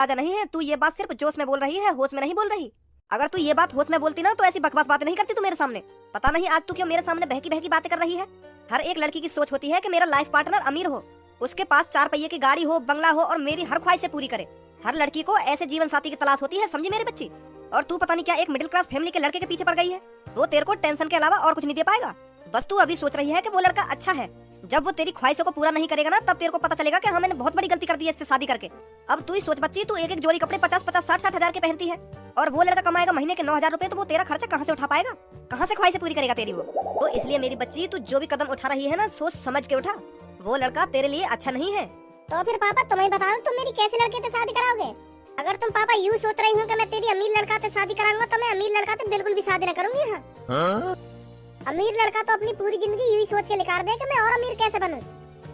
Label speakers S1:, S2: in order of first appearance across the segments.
S1: आजा नहीं है, तू ये बात सिर्फ जोश में बोल रही है, होश में नहीं बोल रही। अगर तू ये बात होश में बोलती ना तो ऐसी बकवास बातें नहीं करती तू मेरे सामने। पता नहीं आज तू क्यों मेरे सामने बहकी बहकी बातें कर रही है। हर एक लड़की की सोच होती है कि मेरा लाइफ पार्टनर अमीर हो, उसके पास 4 पहिए की गाड़ी हो, बंगला हो और मेरी हर ख्वाहिशें पूरी करे। हर लड़की को ऐसे जीवन साथी की तलाश होती है, समझी मेरी बच्ची। और तू पता नहीं क्या एक मिडिल क्लास फैमिली के लड़के के पीछे पड़ गई है। वो तेरे को टेंशन के अलावा और कुछ नहीं दे पाएगा। बस तू अभी सोच रही है कि वो लड़का अच्छा है। जब वो तेरी ख्वाहिशों को पूरा नहीं करेगा ना, तब तेरे को पता चलेगा कि हाँ मैंने बहुत बड़ी गलती कर दी है इससे शादी करके। अब तू ही सोच बच्ची, तू एक एक जोड़ी कपड़े 50-50, 60-60 हजार के पहनती है और वो लड़का कमाएगा महीने के 9,000 रुपए, तो वो तेरा खर्चा कहाँ से उठा पाएगा? कहाँ से ख्वाहिशें पूरी करेगा तेरी वो? तो इसलिए मेरी बच्ची, तू जो भी कदम उठा रही है ना, सोच समझ के उठा। वो लड़का तेरे लिए अच्छा नहीं है।
S2: तो फिर पापा तुम ही बताओ, तुम मेरी कैसे लड़के से शादी कराओगे? अगर तुम पापा यूँ सोच रही हो कि मैं तेरी अमीर लड़का से शादी कराऊंगा, तो मैं अमीर लड़का से बिल्कुल भी शादी न करूंगी। हाँ? अमीर लड़का तो अपनी पूरी जिंदगी यूं ही सोच के निकाल दे कि मैं और अमीर कैसे बनूं।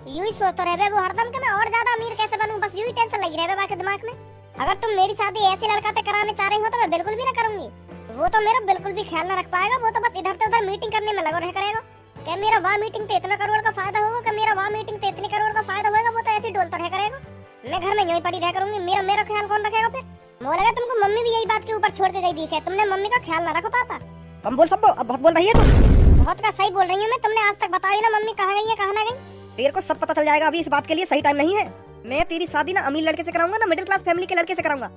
S2: यूं ही सोचता रहे वो हरदम कि मैं और ज्यादा अमीर कैसे बनूं, बस यूं ही टेंशन लगी रहे बाकी दिमाग में। अगर तुम मेरी शादी ऐसे लड़का से कराने चाह रही हो तो मैं बिल्कुल भी ना करूंगी। वो तो मेरा बिल्कुल भी ख्याल न रख पाएगा। वो तो बस इधर से उधर मीटिंग करने में लगा रह करेगा कि मेरा वहाँ मीटिंग से इतना करोड़ का फायदा होगा, कि मेरा वहाँ मीटिंग से इतने करोड़ का फायदा होगा। वो तो ऐसे ही डोलता रह करेगा। मैं घर में यूं ही पड़ी रह करूंगी। मेरा ख्याल कौन रखेगा फिर? मुझे लगा तुमको मम्मी भी यही बात के ऊपर छोड़ के गई दी है। तुमने मम्मी का ख्याल न रखो पापा।
S1: कम बोल सबको, अब बहुत बोल रही है तू।
S2: बहुत का सही बोल रही हूँ मैं। तुमने आज तक बताई ना मम्मी कहाँ गई है कहाँ ना गई।
S1: तेरे को सब पता चल जाएगा। अभी इस बात के लिए सही टाइम नहीं है। मैं तेरी शादी ना अमीर लड़के से कराऊंगा ना मिडिल क्लास फैमिली के लड़के से कराऊंगा।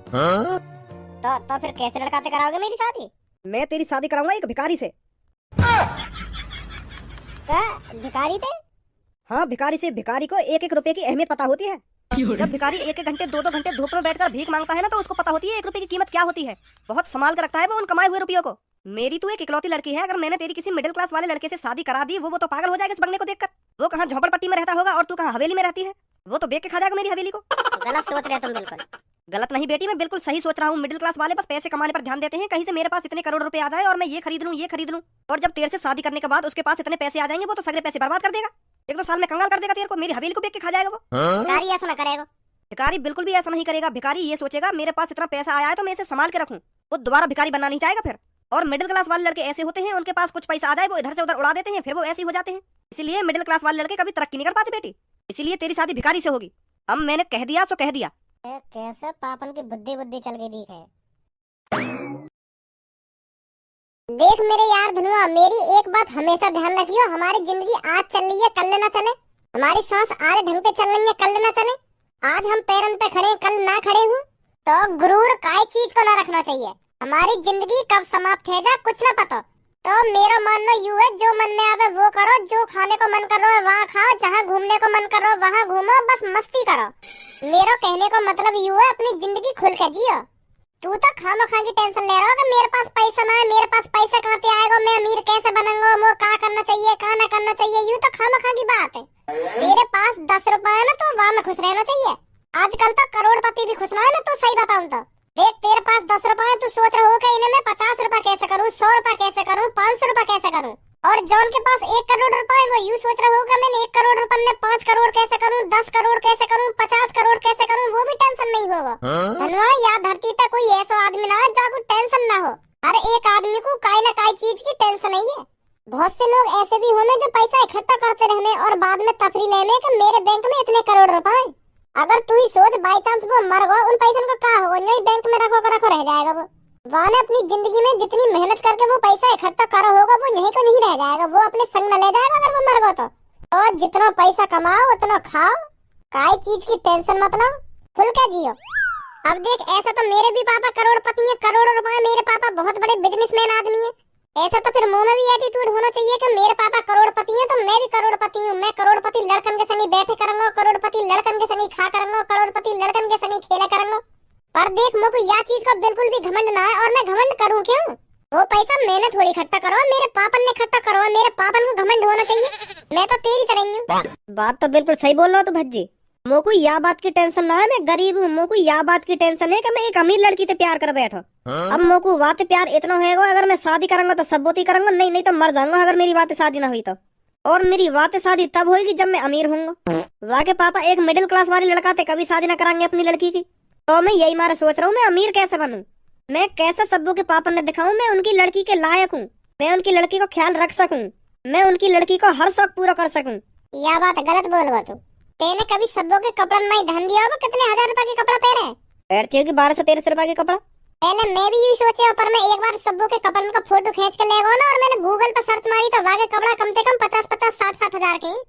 S2: तो फिर कैसे लड़का से कराओगे मेरी शादी?
S1: मैं तेरी शादी कराऊंगा एक भिखारी से।
S2: क्या भिखारी थे?
S1: हाँ भिखारी से। भिखारी को 1-1 रुपए की अहमियत पता होती है। जब भिखारी 1-1 घंटे 2-2 घंटे धूप में बैठकर भीख मांगता है ना, तो उसको पता होती है 1 रुपए की कीमत क्या होती है। बहुत संभाल कर रखता है वो उन कमाए हुए रुपयों को। मेरी तू एक इकलौती लड़की है। अगर मैंने तेरी किसी मिडिल क्लास वाले लड़के से शादी करा दी, वो तो पागल हो जाएगा इस बंगले को देखकर। वो कहाँ झोपड़पट्टी में रहता होगा और तू कहाँ हवेली में रहती है। वो तो बेच के खा जाएगा मेरी हवेली को।
S2: गलत सोच रहे तुम बिल्कुल।
S1: गलत नहीं बेटी, मैं बिल्कुल सही सोच रहा हूँ। मिडिल क्लास वाले बस पैसे कमाने पर ध्यान देते हैं। कहीं से मेरे पास इतने करोड़ रुपए आ जाए और मैं ये खरीद लूं। और जब तेरे से शादी करने के बाद उसके पास इतने पैसे आ जाएंगे, वो तो सगले पैसे बर्बाद कर देगा। 1-2 साल में कंगाल कर देगा तेरे को। मेरी हवेली को बेच के खा जाएगा वो।
S2: भिखारी ऐसा ना करेगा।
S1: भिखारी बिल्कुल भी ऐसा नहीं करेगा। भिखारी ये सोचेगा मेरे पास इतना पैसा आया है तो मैं इसे संभाल के रखूं। वो दोबारा भिखारी बनना नहीं चाहेगा फिर। और मिडिल क्लास वाले लड़के ऐसे होते हैं, उनके पास कुछ पैसा आ जाए वो इधर से उधर उड़ा देते हैं, फिर वो ऐसे ही हो जाते हैं। इसलिए मिडिल क्लास वाले लड़के कभी तरक्की नहीं कर पाते बेटी। इसलिए तेरी शादी भिखारी से होगी। अब मैंने कह दिया सो कह दिया।
S2: कैसे पापन की बुद्धि चल गई दिख है। देख मेरे यार धनुआ, मेरी एक बात हमेशा ध्यान रखियो। हमारी जिंदगी आज चल रही है, कल ना चले। हमारी सांस आरे ढंग पे चल रही है, कल ना चले। आज हम पैरन पे खड़े, कल ना खड़े हूँ। तो गुरूर काय चीज को ना रखना चाहिए। हमारी जिंदगी कब समाप्त है जा कुछ ना पता। तो मेरा मानना यूं है, जो मन में आवे वो करो। जो खाने को मन कर रहा है वहाँ खाओ, जहाँ घूमने को मन कर रहा है वहाँ घूमो, बस मस्ती करो। मेरा कहने का मतलब यूं है, अपनी जिंदगी खुल के जियो। तू तो खामखा की टेंशन ले रहा हो कि मेरे पास पैसा ना है, मेरे पास पैसा कहाँ से आएगा, मैं अमीर कैसे बनूंगा, वो क्या करना चाहिए क्या ना करना चाहिए। यूं तो खामखा की बात है। तेरे पास 10 रुपए है ना, तो वहाँ में खुश रहना चाहिए। आजकल तो करोड़पति भी खुश ना है ना। तो सही बताऊं तो देख, तेरे पास 10 रुपए है, तू सोच रहा हो कि इन्हें मैं 50 रुपए कैसे करूँ, 100 रुपए कैसे करूँ, 500 रुपए कैसे करूँ। और जॉन के पास 1 करोड़ रुपए है, वो यूं सोच रहा होगा मैंने 1 करोड़ रुपए में 5 करोड़ कैसे करूँ, 10 करोड़ कैसे करूँ, 50 करोड़ कैसे करूँ। वो भी टेंशन नहीं होगा। धनवा, या धरती पे कोई ऐसा आदमी ना है जाको टेंशन ना हो। हर एक आदमी को काई ना काई चीज की टेंशन नहीं है। बहुत से लोग ऐसे भी होने जो पैसा इकट्ठा करते रहने और बाद में तफरी लेने के मेरे बैंक में इतने करोड़ रुपए। अगर तू ही सोच बाई चांस वो मर गया, उन पैसों का क्या होगा? यही बैंक में रखो रह जाएगा वो। वहाँ ने अपनी जिंदगी में जितनी मेहनत करके वो पैसा इकट्ठा करा होगा, वो यहीं को नहीं रह जाएगा, वो अपने संग में ले जाएगा अगर वो मर गया तो। और जितना पैसा कमाओ उतना खाओ, काई चीज की टेंशन मत लो, खुल के जियो। अब देख, ऐसा तो मेरे भी पापा करोड़पति हैं, करोड़ों रुपए। मेरे पापा बहुत बड़े बिजनेसमैन आदमी है। ऐसा तो फिर मुंह में भी एटीट्यूड होना चाहिए कि मेरे पापा करोड़पति हैं तो मैं भी करोड़पति हूँ। मैं करोड़पति लड़कन के संग बैठे करूंगा, करोड़पति लड़कन के संग खा करूंगा, करोड़पति लड़कन के संग खेला करूंगा। पर देख, मुझको यह चीज का बिल्कुल भी घमंड ना है। और मैं घमंड करूँ क्यों? वो पैसा मैंने थोड़ी इकट्ठा करो, मेरे पापन ने इकट्ठा करो। मेरे पापन को घमंड होना चाहिए। मैं तो तेरी तरह हूँ।
S1: बात तो बिल्कुल सही बोल रहा हो तू भज्जी। मोको या बात की टेंशन ना है, मैं गरीब हूँ। मोको या बात की टेंशन है कि मैं एक अमीर लड़की से प्यार कर बैठो। अब मोको बात प्यार इतना होगा, अगर मैं शादी करूंगा तो सब बोती करूंगा, नहीं तो मर जाऊंगा अगर मेरी बात शादी ना हुई तो। और मेरी बात शादी तब होगी जब मैं अमीर हूँगा। वहाँ के पापा एक मिडिल क्लास वाले लड़का थे, कभी शादी ना कराएंगे अपनी लड़की की। तो मैं यही मारा सोच रहा हूँ, मैं अमीर कैसे बनूं, मैं कैसे सब्बों के पापा ने दिखाऊं मैं उनकी लड़की के लायक हूँ, मैं उनकी लड़की को ख्याल रख सकूं, मैं उनकी लड़की को हर शौक पूरा कर सकूं।
S2: यह बात गलत बोल तू। तेने कभी सब्बों के कपड़न में ध्यान दिया होगा? कितने 1000 रुपए के कपड़ा पहने?
S1: बैठती होगी 1213 रुपए का कपड़ा।
S2: पहले मैं भी यही सोचे, पर मैं एक बार सब्बू के कपड़ों का फोटो खींच के ले गया ना, और मैंने गूगल पर सर्च मारी तो वाके कपड़ा कम से कम 50-50, 60-60 हजार के हैं।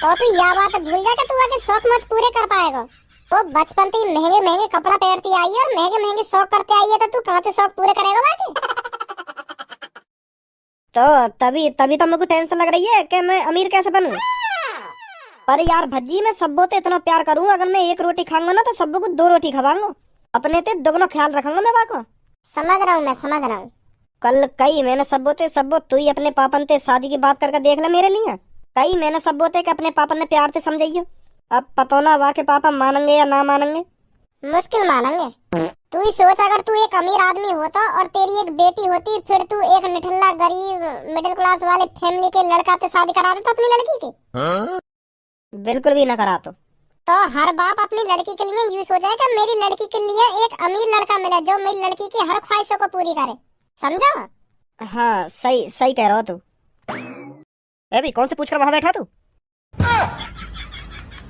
S2: तो तू यह बात भूल जा कि तू आके शौक मौज पूरे कर पाएगा। तो बचपन से ही महंगे महंगे कपड़ा पहनती आई है और महंगे महंगे शौक करते आई है, तो तू कहाँ से शौक पूरे करेगा बाकी?
S1: तो तभी तभी तो मेरे को टेंशन लग रही है कि मैं अमीर कैसे बनूं। पर यार भज्जी, मैं सब्बो तो इतना प्यार करूँ, अगर मैं एक रोटी खाऊंगा ना तो सब्बो को 2 रोटी खवाऊंगा। अपने ते दोगुना ख्याल रखूंगा मैं बाको।
S2: समझ रहा हूँ, मैं समझ रहा हूँ।
S1: कल कई मैंने सब्बो तू ही अपने पापन ते शादी की बात करके देख ले मेरे लिए। कई मैंने सब्बो ते कि अपने पापन ने प्यार से समझाइयो। अब पता ना वा के पापा मानेंगे या ना मानेंगे।
S2: मुश्किल मानेंगे। तू ही सोच, अगर तू एक अमीर आदमी होता और तेरी एक बेटी होती, फिर तू एक निठल्ला गरीब मिडिल क्लास वाले फैमिली के लड़का से शादी करा देता अपनी लड़की की।
S1: बिल्कुल भी ना करा
S2: तो हर बाप अपनी लड़की के लिए यूं सोचे कि मेरी लड़की के लिए एक अमीर लड़का मिले जो मेरी लड़की की हर ख्वाहिशों को पूरी करे। समझा?
S1: हाँ, सही सही कह रहा हो तू। अभी कौन से पूछकर वहां बैठा तू?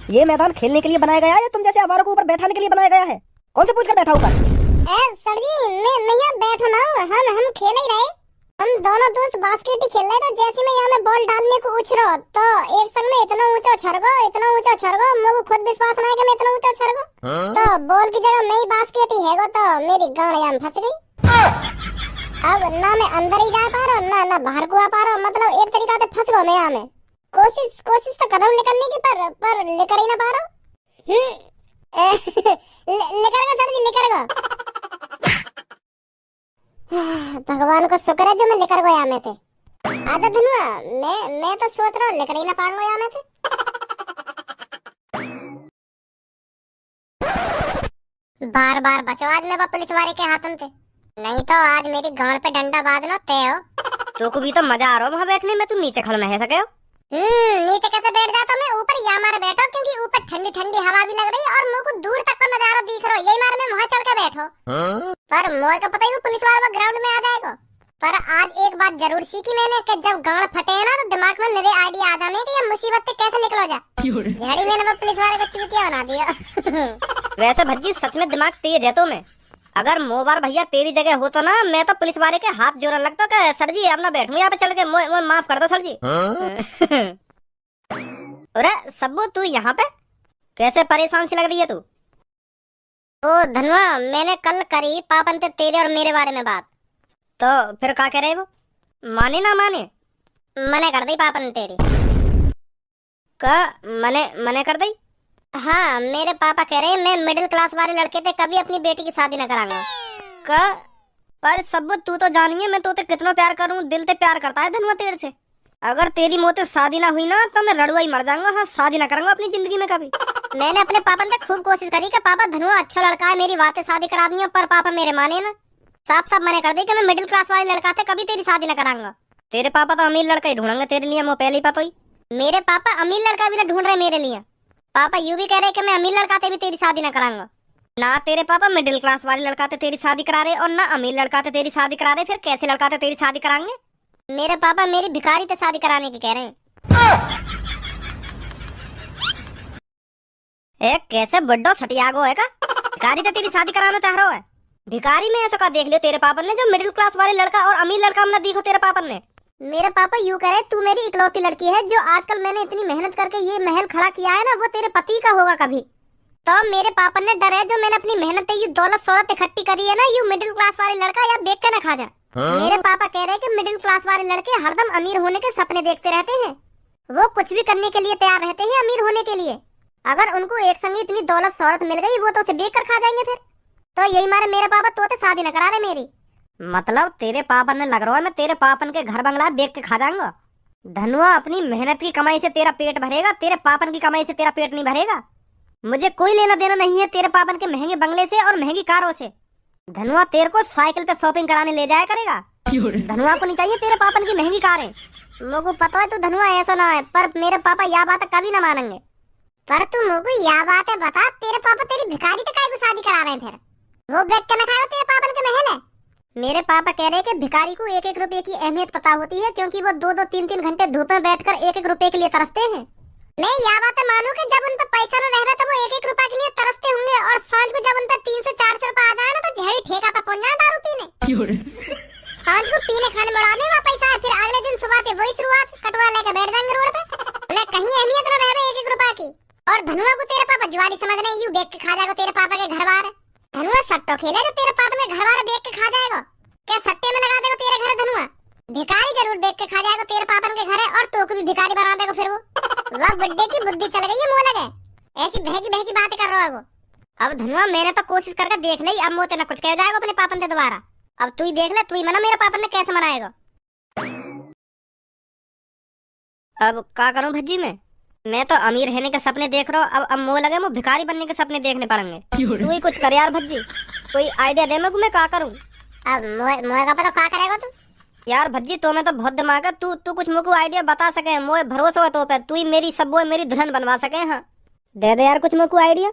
S1: ये मैदान खेलने के लिए बनाया गया है या तुम जैसे आवारों को ऊपर बैठाने के लिए बनाया गया है? कौन से पूछकर बैठा ऊपर?
S2: सर जी, मैं यहाँ बैठा ना, हम खेल ही रहे। हम दोनों दोस्त बास्केट ही खेल रहे, तो जैसे मैं यहाँ में बॉल डालने को उछलो तो एक संग में इतना ऊंचा उछरगो, मुझे खुद विश्वास नहीं कि मैं इतना ऊंचा उछरगो। तो बॉल की जगह मैं ही बास्केट ही हैगो, तो मेरी गांड यहाँ फंस गई। अब ना मैं अंदर ही जा पा रहा ना बाहर को आ पा रहा, मतलब एक तरीका से फंस गया मैं यहाँ में। कोशिश तो कर रहा हूँ निकलने की, पर निकल ही ना पा रहा। निकल गया सर जी, निकल गया। भगवान को शुक्र है जो मैं निकल गया में थे। आजा धनुआ, मैं तो सोच रहा हूँ निकल ही ना पाऊंगा यहाँ में थे। बार बचो आज मैं पुलिस वाले के हाथों से, नहीं तो आज मेरी गांड पे डंडा बांधना तय हो।
S1: तो को भी तो मजा आ रहा हो वहाँ बैठने में, तुम नीचे खड़ा नहीं सके हो?
S2: नीचे कैसे बैठ जाता मैं, ऊपर यहाँ मारे बैठो, क्योंकि ऊपर ठंडी ठंडी हवा भी लग रही है और मुझे को दूर तक का नजारा दिख रहा है। यही मारे मैं वहाँ चल के बैठो। पर मोए को पता ही पुलिस वाला ग्राउंड में आ जाएगा। पर आज एक बात जरूर सीखी मैंने कि जब गांड फटे है ना तो दिमाग में नए आइडिया आ जाने कि ये मुसीबत से कैसे निकलो जा। झड़ी मैंने वो पुलिस वाले को चूतिया बना दिया।
S1: वैसे भज्जी सच में दिमाग तेज है तो मैं, अगर मोबार भैया तेरी जगह हो तो ना मैं तो पुलिस वाले के हाथ जोड़ने लगता कि सर जी अब ना बैठूं यहाँ पे चल के, मोए माफ कर दो सर जी। अरे सब्बू तू यहाँ पे कैसे परेशान सी लग रही है तू?
S2: ओ धनुआ, मैंने कल करी पापन से तेरे और मेरे बारे में बात।
S1: तो फिर क्या कह रहे वो? माने ना माने?
S2: मने कर दी पापन तेरी।
S1: का मने कर दी?
S2: हाँ, मेरे पापा कह रहे मैं मिडिल क्लास वाले लड़के थे कभी अपनी बेटी की शादी न कराऊंगा।
S1: का पर सब्बू तू तो जानिए मैं तो कितना प्यार करूं, दिल से प्यार करता है धनुआ तेरे से। अगर तेरी मोते शादी ना हुई ना तो मैं लड़ुआ ही मर जाऊंगा। हाँ, शादी ना करूंगा अपनी जिंदगी में कभी।
S2: मैंने अपने पापा से खूब कोशिश करी कि पापा धनुआ अच्छा लड़का है, मेरी बातें शादी करा दी, पर पापा मेरे माने ना। साफ मने कर दी कि मैं मिडिल क्लास वाले लड़का थे कभी तेरी शादी न कराऊंगा।
S1: तेरे पापा तो अमीर लड़का ही ढूंढेंगे तेरे लिए, वो पहले ही पता ही।
S2: मेरे पापा अमीर लड़का भी ना ढूंढ रहे मेरे लिए। पापा यूं भी कह रहे कि मैं अमीर लड़का थे भी तेरी शादी न कराऊंगा।
S1: ना तेरे पापा मिडिल क्लास वाले लड़का थे तेरी शादी करा रहे और ना अमीर लड़का थे तेरी शादी करा रहे, फिर कैसे लड़का थे तेरी शादी कराएंगे?
S2: मेरे पापा मेरी भिखारी से शादी कराने की कह रहे हैं।
S1: कैसे बड्डो सटियागो है का? भिखारी से तेरी शादी कराना चाह रहा है? भिखारी में ऐसा का देख लियो तेरे पापा ने जो मिडिल क्लास वाले लड़का और अमीर लड़का में देखो तेरे पापा ने।
S2: मेरे पापा यूं कह रहे तू मेरी इकलौती लड़की है, जो आजकल मैंने इतनी मेहनत करके ये महल खड़ा किया है ना वो तेरे पति का होगा कभी। तो मेरे पापा ने डर है जो मैंने अपनी मेहनत से यू दौलत शौलत इकट्ठी करी है ना, यू मिडिल क्लास वाले लड़का या देख के ना खा जा। मेरे पापा कह रहे हैं कि मिडिल क्लास वाले लड़के हरदम अमीर होने के सपने देखते रहते हैं, वो कुछ भी करने के लिए तैयार रहते हैं अमीर होने के लिए। अगर उनको एक संग इतनी दौलत शौलत मिल गई वो तो उसे बेच कर खा जाएंगे फिर। तो यही मारे मेरे पापा तोते शादी न करा रहे मेरी।
S1: मतलब तेरे पापा ने लग रहा है मैं तेरे पापन के घर बंगला बेच के खा जाऊंगा। धनुआ अपनी मेहनत की कमाई से तेरा पेट भरेगा, तेरे पापन की कमाई से तेरा पेट नहीं भरेगा। मुझे कोई लेना देना नहीं है तेरे पापन के महंगे बंगले से और महंगी कारों से। धनुआ तेरे को साइकिल पे शॉपिंग कराने ले जाया करेगा। धनुआ को नहीं चाहिए तेरे पापन की महंगी कारें।
S2: मुझे पता है तू धनुआ ऐसा ना है, पर मेरे पापा यह बात कभी ना मानेंगे। पर तू मुझे यह बात है बता, तेरे पापा तेरी भिखारी से काहे को शादी करा रहे हैं फिर? वो बेच के ना खाएगा तेरे पापन के महल है। मेरे पापा कह रहे हैं कि भिखारी को एक एक रुपए की अहमियत पता होती है, क्योंकि वो 2-2 3-3 घंटे धूप में बैठकर एक एक रुपए के लिए तरसते हैं। मैं यह बात मानू कि जब उन पे पैसा न रह तो वो 1-1 रुपए के लिए तरसते होंगे, और सांझ को जब उन पे 300-400 रुपए आ जाए ना तो झेड़ी ठेका पे पहुंच जाए दारू पीने। सांझ को पीने खाने में उड़ाने वहाँ पैसा है, फिर अगले दिन सुबह से वही शुरुआत, कटवा लेके बैठ जाएंगे रोड पे। उन्हें कहीं अहमियत न रहे 1-1 रुपए की। और धनुआ को तेरे पापा जुआरी समझने यूं देख के खा जाएगा तेरे पापा के घर बार। धनुआ सट्टो खेले जो तेरे पापा के घर बार देख के खा जाएगा, क्या सट्टे में लगा देगा तेरे घर धनुआ? भिखारी जरूर देख के खा जाएगा तेरे पापन के घर है, और तो को भी भिखारी बना देगा फिर वो। वाह बुड्ढे की बुद्धि चल गई है, मुंह लगे ऐसी बहकी बहकी बातें कर रहा है वो। अब धनुआ मैंने तो कोशिश करके देख ली, अब मोते न कुछ कह जाएगा अपने पापन से दोबारा। अब तू ही देख ले, तू ही मना मेरे पापन ने कैसे मनाएगा।
S1: अब क्या करूं भज्जी मैं तो अमीर रहने के सपने देख रहा हूँ, अब मोह लगे मुझे भिखारी बनने के सपने देखने पड़ेंगे। तू ही कुछ कर यार भज्जी, कोई आइडिया दे मैं क्या करूं।
S2: अब मोए का पता क्या करेगा तू?
S1: यार भज्जी तो मैं तो बहुत दिमाग है, तू कुछ मुझको आइडिया बता सके, मोए भरोसा हो तो पे तू ही मेरी सब वो मेरी दुल्हन बनवा सके। हाँ दे दे यार कुछ मुझको आइडिया।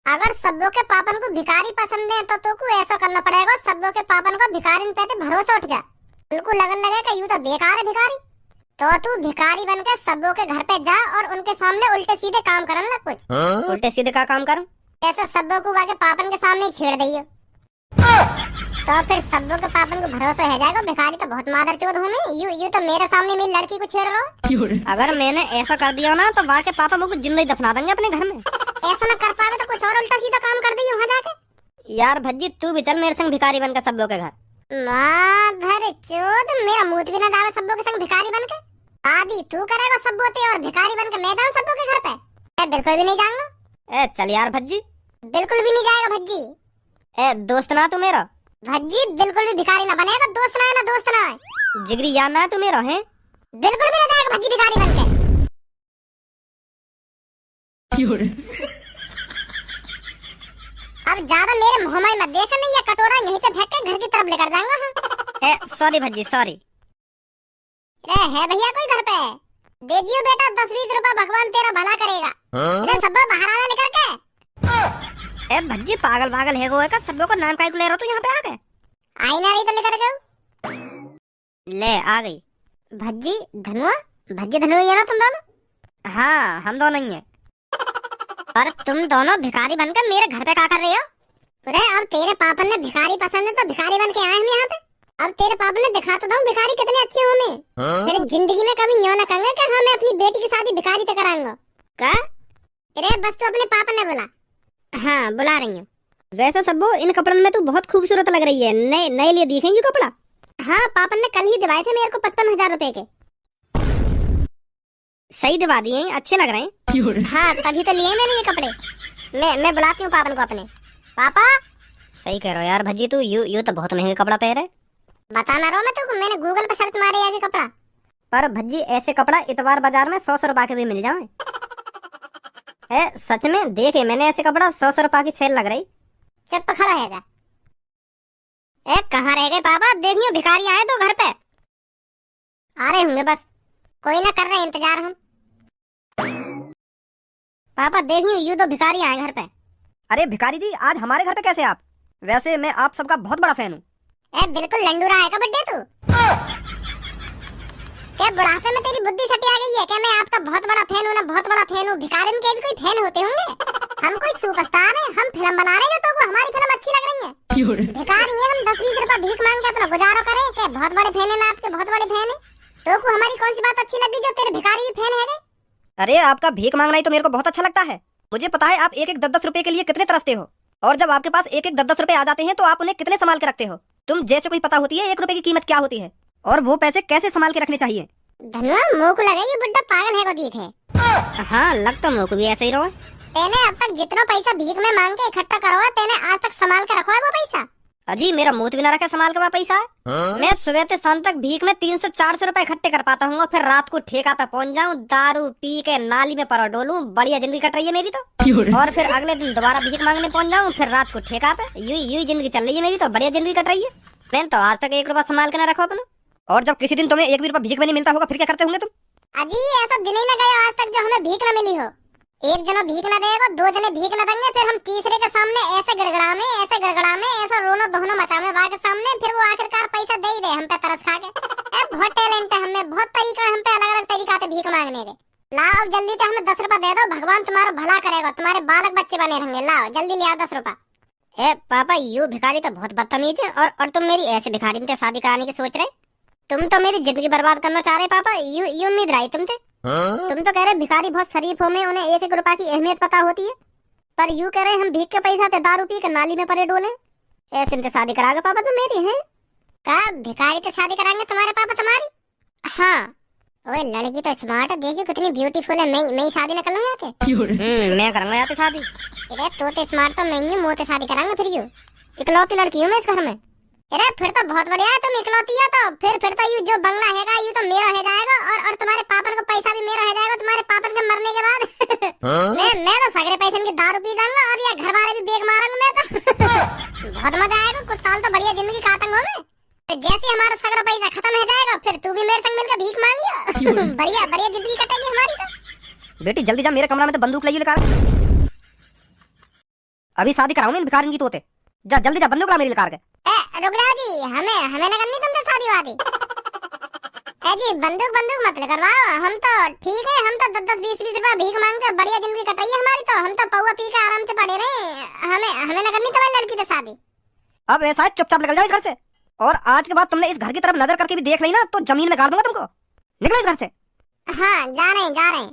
S2: अगर सब्बों के पापन को भिखारी पसंद है तो तुमको ऐसा करना पड़ेगा, सब्बों के पापन को भिखारी पे भरोसा उठ जा, उनको लगन लगे कि यूं तो बेकार है भिखारी, तो तू भिखारी बनकर सब्बों के घर पे जा और उनके सामने उल्टे सीधे काम करने लग। कुछ
S1: उल्टे सीधे का काम करूं?
S2: ऐसा सब्बों को आगे पापन के सामने ही छेड़ दियो, तो फिर सब्बों के पापन को भरोसा है जाएगा भिखारी तो बहुत मादर चोद हूँ मैं, यूं तो मेरे सामने मेरी लड़की को छेड़ रहा हूँ।
S1: अगर मैंने ऐसा कर दिया ना तो वहाँ के पापा मुझको जिंदा ही दफना देंगे अपने घर में।
S2: ऐसा न कर पावे तो कुछ और उल्टा सीधा काम कर दी वहाँ जाके।
S1: यार भज्जी तू भी चल मेरे संग भिखारी बनकर सब्बों के घर।
S2: माधर चोद, मेरा मुंह भी न जावे सब्बों के संग भिखारी बनके। आदि तू करेगा सब्बों ते और भिखारी बनके मैं जाऊँ सब्बों के घर पे? मैं बिल्कुल भी नहीं जाऊंगा।
S1: ए चल यार भज्जी।
S2: बिल्कुल भी नहीं जाएगा भज्जी।
S1: ए दोस्त ना तू मेरा?
S2: भज्जी बिल्कुल भी भिखारी ना बनेगा, दोस्त ना है ना दोस्त ना है।
S1: जिगरी यार ना तू मेरा है?
S2: बिल्कुल भी नहीं जाएगा भज्जी भिखारी बनके। अब ज्यादा मेरे मुंह में मत देख, नहीं ये कटोरा यहीं पे फेंक के घर की तरफ लेकर जाऊंगा।
S1: Sorry Bhajji sorry.
S2: है भैया कोई घर पे? दे जियो बेटा 10-20 रुपए, भगवान तेरा भला करेगा। इधर सब बाहर आना लेकर के।
S1: ए भज्जी पागल पागल है वो का, सब को नाम काहे को ले रहा तू यहाँ पे आ गए?
S2: आई ना रही तो लेकर गए।
S1: ले आ गई।
S2: भज्जी धनुआ, भज्जी धनुआ ये ना तुम दोनों?
S1: हाँ हम दोनों ही है।
S2: पर तुम दोनों भिखारी बनकर मेरे घर पे क्या कर रहे हो? अरे अब तेरे पापा ने भिखारी पसंद है तो भिखारी बन के आए हम यहाँ पे। अब तेरे पापा ने दिखा तो दो भिखारी कितने अच्छे होंगे। तेरे जिंदगी में कभी न्यों न कहेंगे कि हाँ मैं अपनी बेटी की शादी भिखारी से कराऊंगा। क्या? अरे बस तू अपने पापा ने बोला।
S1: हाँ बुला रही हूँ। वैसे सब्बो इन कपड़ों में तू बहुत खूबसूरत लग रही है, नए नए लिए दिखे ये कपड़ा?
S2: हाँ पापा ने कल ही दिवाए थे मेरे को 55,000 रुपए के।
S1: सही दिवा दिए, अच्छे लग रहे हैं।
S2: हाँ तभी तो लिए मैंने ये कपड़े। मैं बुलाती हूँ पापन को अपने। पापा।
S1: सही कह रहे हो यार भज्जी, तू यू तो बहुत महंगे कपड़ा पहने।
S2: बताना रहो मैं तुमको, मैंने गूगल पे सर्च मारे आगे कपड़ा।
S1: पर भज्जी ऐसे कपड़ा इतवार बाजार में 100 रुपए के भी मिल जाए। सच में देखे मैंने ऐसे कपड़ा 100 रुपए की सेल लग रही।
S2: चुप खड़ा है जा। कहाँ रह गए पापा? देखियो भिखारी आए तो घर पे आ रहे होंगे, बस कोई ना कर रहे इंतजार हम। पापा देखियो यू तो भिखारी आए घर पे।
S1: अरे भिखारी जी आज हमारे घर पे कैसे आप? वैसे मैं आप सबका बहुत बड़ा फैन हूँ।
S2: बिल्कुल लंडूरा है का बड्डे तू? क्या बुढ़ापे में तेरी बुद्धि सटी आ गई है? क्या मैं आपका बहुत बड़ा फैन हूँ ना, बहुत बड़ा फैन हूँ? भिखारी के भी कोई फैन होते होंगे? हम कोई सुपरस्टार हैं, हम फिल्म बना रहे हैं तो हमारी फिल्म अच्छी लग रही है। भिखारी है, हम 10-20 रुपए भीख मांग के अपना गुजारा करें। क्या बहुत बड़े फैन है ना आपके? बहुत बड़े फैन है तो को हमारी कौन सी बात अच्छी लगी जो तेरे भिखारी भी फैन है?
S1: अरे आपका भीख मांगना ही तो मेरे को बहुत अच्छा लगता है। मुझे पता है आप 1-1 10-10 रुपए के लिए कितने तरसते हो, और जब आपके पास 1-1 10-10 रुपए आ जाते हैं तो आप उन्हें कितने संभाल के रखते हो। तुम जैसे कोई पता होती है 1 रुपए की कीमत क्या होती है और वो पैसे कैसे संभाल के रखने चाहिए।
S2: धनुआ मुंह को लगा ये बुड्ढा पागल है को देखे।
S1: हाँ लग तो मुंह को भी ऐसे ही रहो।
S2: तेने अब तक जितना पैसा भीख में मांग के इकट्ठा करवा तेने आज तक संभाल के रखा है वो पैसा?
S1: अजी मेरा मुंह भी ना रखे संभाल के वो पैसा है। मैं सुबह से शाम तक भीख में 300-400 रुपए इकट्ठे कर पाता हूँ, फिर रात को ठेका पे पहुंच जाऊँ, दारू पी के नाली में पर डोलूं। बढ़िया जिंदगी कट रही है मेरी तो। और फिर अगले दिन दोबारा भीख मांगने पहुंच जाऊँ, फिर रात को ठेका पे। यू जिंदगी चल रही है मेरी तो, बढ़िया जिंदगी कट रही है। मैंने तो आज तक 1 रुपया संभाल के ना रखा अपना। और जब किसी दिन तुम्हें 1 भी रुपया भीख में नहीं मिलता होगा फिर क्या करते होंगे तुम?
S2: अजी ऐसा दिन ही न गया आज तक जो हमें भीख न मिली हो। एक जना भीख न देगा, 2 जने भीख न देंगे, फिर हम तीसरे के सामने ऐसे गड़गड़ा में ऐसा रोना धोना मचाने वाले के सामने, फिर वो आखिरकार पैसा दे ही दे हम पे तरस खा के। बहुत टैलेंट है हमें। बहुत तरीका है हम पे, अलग अलग तरीका से भीख मांगने के। लाओ जल्दी से हमें 10 रुपए दे दो, भगवान तुम्हारा भला करेगा, तुम्हारे बालक बच्चे बने रहेंगे। लाओ जल्दी ले आओ 10 रुपए। ए पापा, यू भिखारी तो बहुत बदतमीज है, और तुम मेरी ऐसे भिखारी से शादी कराने की सोच रहे? तुम तो मेरी जिंदगी बर्बाद करना चाह रहे पापा। यू उम्मीद रही तुमसे? तुम तो कह रहे भिखारी बहुत शरीफ हो में, उन्हें एक एक रुपए की अहमियत पता होती है, पर यू कह रहे हम भीख के पैसा पे दारू पी के नाली में पड़े डोले। ऐसे इनसे शादी कराओगे पापा तुम मेरी? हैं का भिखारी से शादी कराएंगे तुम्हारे पापा तुम्हारी? हाँ। ओए लड़की तो स्मार्ट है, देखियो कितनी ब्यूटीफुल है। मैं शादी न करूंगा याते।
S1: मैं करूंगा याते शादी।
S2: अरे तो स्मार्ट तो नहीं है, मुँह शादी कराएंगे फिर। यू इकलौती लड़की हूँ मैं इस घर में। अरे फिर तो बहुत बढ़िया है, तुम इकलौती हो तो फिर तो यू जो बंगला हैगा यू तो मेरा हो जाएगा, और तुम्हारे पापन को पैसा भी मेरा हो जाएगा तुम्हारे पापन के मरने के बाद। मैं तो सगरे पैसे के दारू पी जाऊंगा, और ये घर वाले भी बेग मारूंगा मैं तो। बहुत मजा आएगा, कुछ साल तो बढ़िया जिंदगी काटूंगा मैं। जैसे हमारा सगरा पैसा खत्म हो जाएगा, फिर तू भी मेरे संग मिलकर भीख मांगियो। बढ़िया बढ़िया जिंदगी कटेगी हमारी तो।
S1: बेटी जल्दी जा, मेरे कमरा में तो बंदूक ले लेकर। अभी शादी कराऊं मैं भिखारी की तोते। जा जल्दी जा, बंदूक ला मेरी लेकर के।
S2: रुक जाओ जी, हमें न करनी तुमसे शादी वादी। जी बंदूक मत करवाओ, हम तो ठीक है, हम तो 10-20 रुपए भीख मांग कर बढ़िया जिंदगी कट रही है हमारी तो। हम तो पौवा पी के आराम से पड़े रहे। हमें न करनी तुम्हारी लड़की से शादी।
S1: अब ऐसा है, चुपचाप निकल जाओ इस घर से, और आज के बाद तुमने इस घर की तरफ नजर करके भी देख ली ना तो जमीन में गाड़ दूंगा तुमको। निकलो इस घर से।
S2: हाँ जा रहे हैं।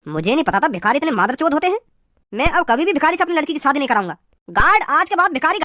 S1: मुझे नहीं पता था भिखारी इतने मादरचोद होते हैं। मैं अब कभी भी भिखारी से अपनी लड़की की शादी नहीं कराऊंगा। गार्ड, आज के बाद भिखारी